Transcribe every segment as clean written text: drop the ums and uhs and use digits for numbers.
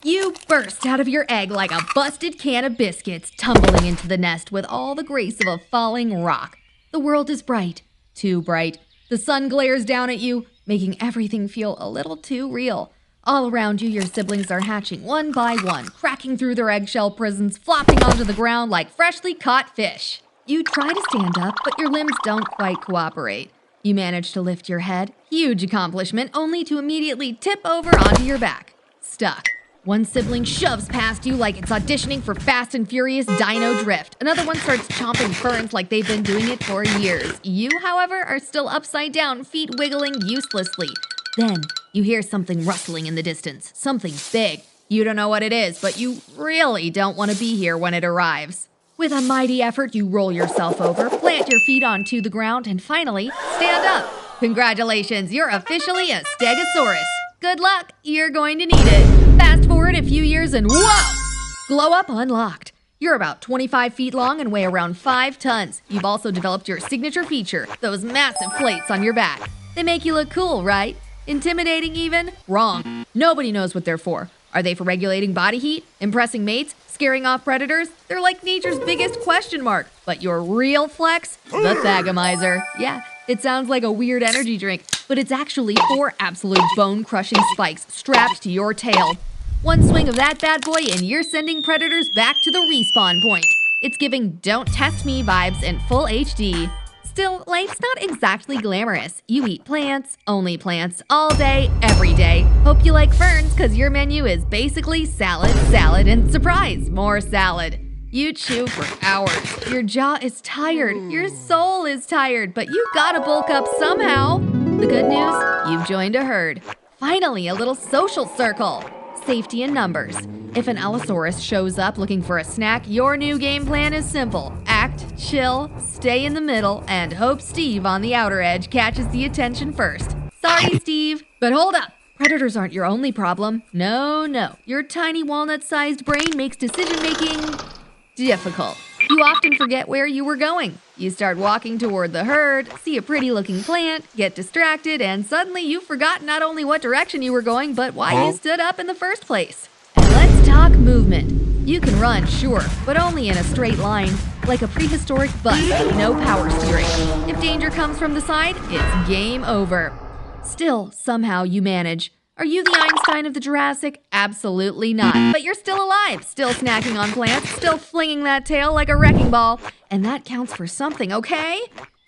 You burst out of your egg like a busted can of biscuits, tumbling into the nest with all the grace of a falling rock. The world is bright, too bright. The sun glares down at you, making everything feel a little too real. All around you, your siblings are hatching one by one, cracking through their eggshell prisons, flopping onto the ground like freshly caught fish. You try to stand up, but your limbs don't quite cooperate. You manage to lift your head, huge accomplishment, only to immediately tip over onto your back. Stuck. One sibling shoves past you like it's auditioning for Fast and Furious Dino Drift. Another one starts chomping ferns like they've been doing it for years. You, however, are still upside down, feet wiggling uselessly. Then, you hear something rustling in the distance. Something big. You don't know what it is, but you really don't want to be here when it arrives. With a mighty effort, you roll yourself over, plant your feet onto the ground, and finally, stand up. Congratulations, you're officially a Stegosaurus. Good luck, you're going to need it. Fast forward a few years and whoa! Glow up unlocked. You're about 25 feet long and weigh around 5 tons. You've also developed your signature feature, those massive plates on your back. They make you look cool, right? Intimidating even? Wrong. Nobody knows what they're for. Are they for regulating body heat? Impressing mates? Scaring off predators? They're like nature's biggest question mark. But your real flex? The Thagomizer. Yeah, it sounds like a weird energy drink, but it's actually 4 absolute bone-crushing spikes strapped to your tail. One swing of that bad boy and you're sending predators back to the respawn point. It's giving Don't Test Me vibes in full HD. Still, life's not exactly glamorous. You eat plants, only plants, all day, every day. Hope you like ferns, cause your menu is basically salad, salad, and surprise, more salad. You chew for hours. Your jaw is tired. Your soul is tired, but you gotta bulk up somehow. The good news? You've joined a herd. Finally, a little social circle. Safety in numbers. If an Allosaurus shows up looking for a snack, your new game plan is simple. Act, chill, stay in the middle, and hope Steve on the outer edge catches the attention first. Sorry, Steve, but hold up. Predators aren't your only problem. No. Your tiny walnut-sized brain makes decision-making difficult. You often forget where you were going. You start walking toward the herd, see a pretty-looking plant, get distracted, and suddenly you've forgotten not only what direction you were going, but why you stood up in the first place. And let's talk movement. You can run, sure, but only in a straight line, like a prehistoric bus with no power steering. If danger comes from the side, it's game over. Still, somehow you manage. Are you the Einstein of the Jurassic? Absolutely not. But you're still alive, still snacking on plants, still flinging that tail like a wrecking ball. And that counts for something, okay?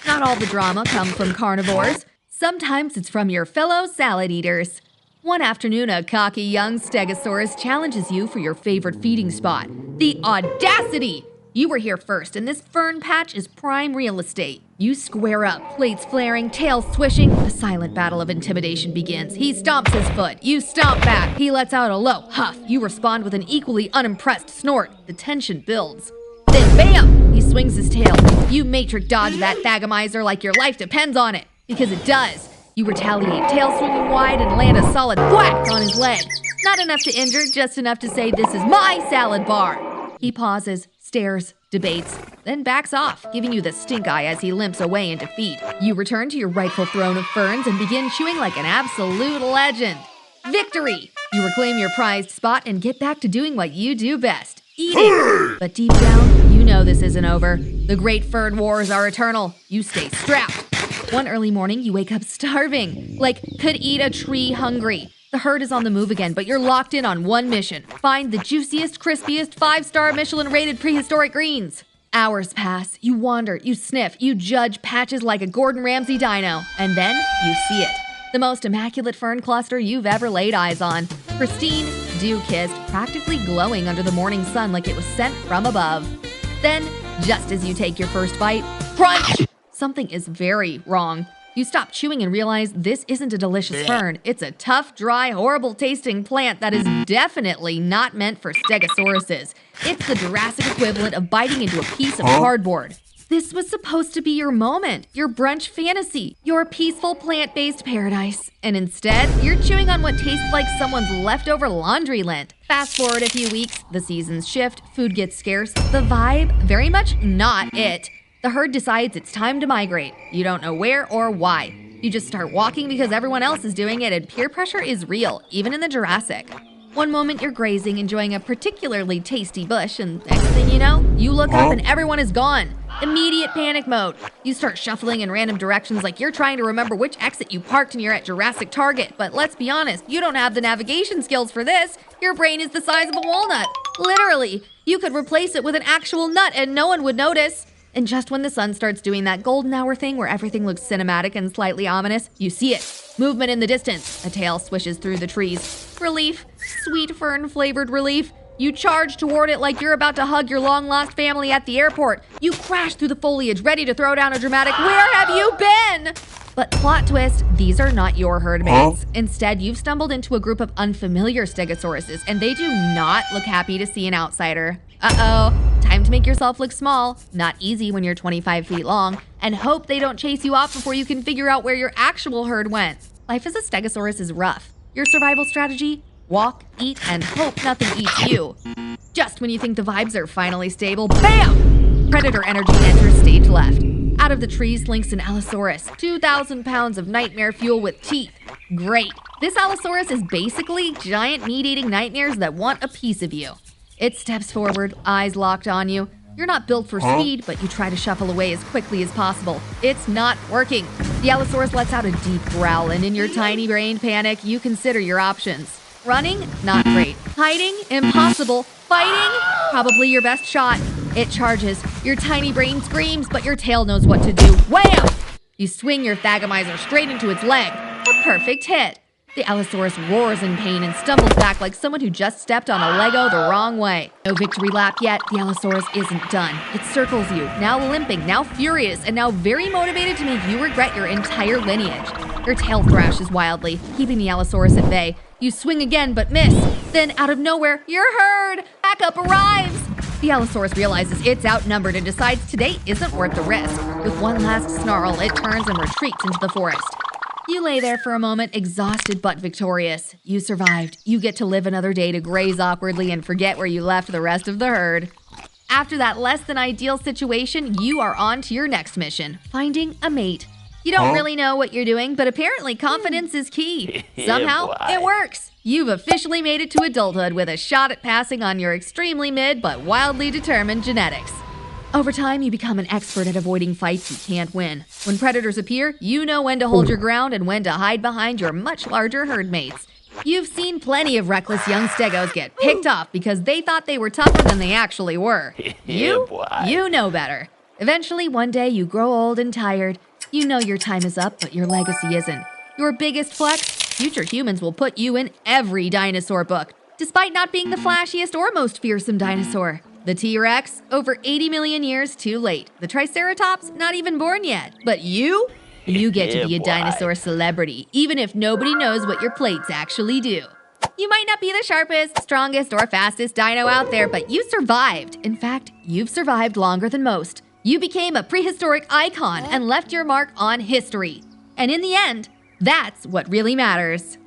Not all the drama comes from carnivores. Sometimes it's from your fellow salad eaters. One afternoon, a cocky young Stegosaurus challenges you for your favorite feeding spot. The audacity! You were here first, and this fern patch is prime real estate. You square up, plates flaring, tail swishing. A silent battle of intimidation begins. He stomps his foot. You stomp back. He lets out a low huff. You respond with an equally unimpressed snort. The tension builds. Then bam! He swings his tail. You matrix dodge that Thagomizer like your life depends on it. Because it does. You retaliate, tail swinging wide, and land a solid whack on his leg. Not enough to injure, just enough to say this is my salad bar. He pauses, stares, debates, then backs off, giving you the stink eye as he limps away in defeat. You return to your rightful throne of ferns and begin chewing like an absolute legend. Victory! You reclaim your prized spot and get back to doing what you do best, eating. But deep down, you know this isn't over. The great fern wars are eternal. You stay strapped. One early morning, you wake up starving, like could eat a tree hungry. The herd is on the move again, but you're locked in on one mission. Find the juiciest, crispiest, 5-star Michelin-rated prehistoric greens. Hours pass. You wander, you sniff, you judge patches like a Gordon Ramsay dino. And then you see it. The most immaculate fern cluster you've ever laid eyes on. Pristine, dew-kissed, practically glowing under the morning sun like it was sent from above. Then, just as you take your first bite, crunch! Something is very wrong. You stop chewing and realize this isn't a delicious fern. It's a tough, dry, horrible-tasting plant that is definitely not meant for Stegosauruses. It's the Jurassic equivalent of biting into a piece of cardboard. This was supposed to be your moment, your brunch fantasy, your peaceful plant-based paradise. And instead, you're chewing on what tastes like someone's leftover laundry lint. Fast forward a few weeks, the seasons shift, food gets scarce, the vibe, very much not it. The herd decides it's time to migrate. You don't know where or why. You just start walking because everyone else is doing it, and peer pressure is real, even in the Jurassic. One moment you're grazing, enjoying a particularly tasty bush, and next thing you know, you look up and everyone is gone. Immediate panic mode. You start shuffling in random directions like you're trying to remember which exit you parked and you're at Jurassic Target. But let's be honest, you don't have the navigation skills for this. Your brain is the size of a walnut. Literally, you could replace it with an actual nut and no one would notice. And just when the sun starts doing that golden hour thing where everything looks cinematic and slightly ominous, you see it. Movement in the distance. A tail swishes through the trees. Relief. Sweet fern-flavored relief. You charge toward it like you're about to hug your long-lost family at the airport. You crash through the foliage, ready to throw down a dramatic, "Where have you been?" But plot twist, these are not your herd mates. Instead, you've stumbled into a group of unfamiliar Stegosauruses, and they do not look happy to see an outsider. Uh-oh, time to make yourself look small. Not easy when you're 25 feet long, and hope they don't chase you off before you can figure out where your actual herd went. Life as a Stegosaurus is rough. Your survival strategy? Walk, eat, and hope nothing eats you. Just when you think the vibes are finally stable, BAM! Predator energy enters stage left. Out of the trees slinks an Allosaurus, 2,000 pounds of nightmare fuel with teeth. Great. This Allosaurus is basically giant meat-eating nightmares that want a piece of you. It steps forward, eyes locked on you. You're not built for speed, but you try to shuffle away as quickly as possible. It's not working. The Allosaurus lets out a deep growl, and in your tiny-brained panic, you consider your options. Running? Not great. Hiding? Impossible. Fighting? Probably your best shot. It charges. Your tiny brain screams, but your tail knows what to do. Wham! You swing your Thagomizer straight into its leg. A perfect hit. The Allosaurus roars in pain and stumbles back like someone who just stepped on a Lego the wrong way. No victory lap yet. The Allosaurus isn't done. It circles you, now limping, now furious, and now very motivated to make you regret your entire lineage. Your tail thrashes wildly, keeping the Allosaurus at bay. You swing again, but miss. Then, out of nowhere, your herd! Backup arrives! The Allosaurus realizes it's outnumbered and decides today isn't worth the risk. With one last snarl, it turns and retreats into the forest. You lay there for a moment, exhausted but victorious. You survived. You get to live another day to graze awkwardly and forget where you left the rest of the herd. After that less than ideal situation, you are on to your next mission, finding a mate. You don't really know what you're doing, but apparently confidence is key. Somehow, it works. You've officially made it to adulthood with a shot at passing on your extremely mid but wildly determined genetics. Over time, you become an expert at avoiding fights you can't win. When predators appear, you know when to hold your ground and when to hide behind your much larger herd mates. You've seen plenty of reckless young Stegos get picked off because they thought they were tougher than they actually were. You know better. Eventually, one day, you grow old and tired. You know your time is up, but your legacy isn't. Your biggest flex? Future humans will put you in every dinosaur book, despite not being the flashiest or most fearsome dinosaur. The T-Rex? Over 80 million years too late. The Triceratops? Not even born yet. But you? You get to be a dinosaur celebrity, even if nobody knows what your plates actually do. You might not be the sharpest, strongest, or fastest dino out there, but you survived. In fact, you've survived longer than most. You became a prehistoric icon and left your mark on history. And in the end, that's what really matters.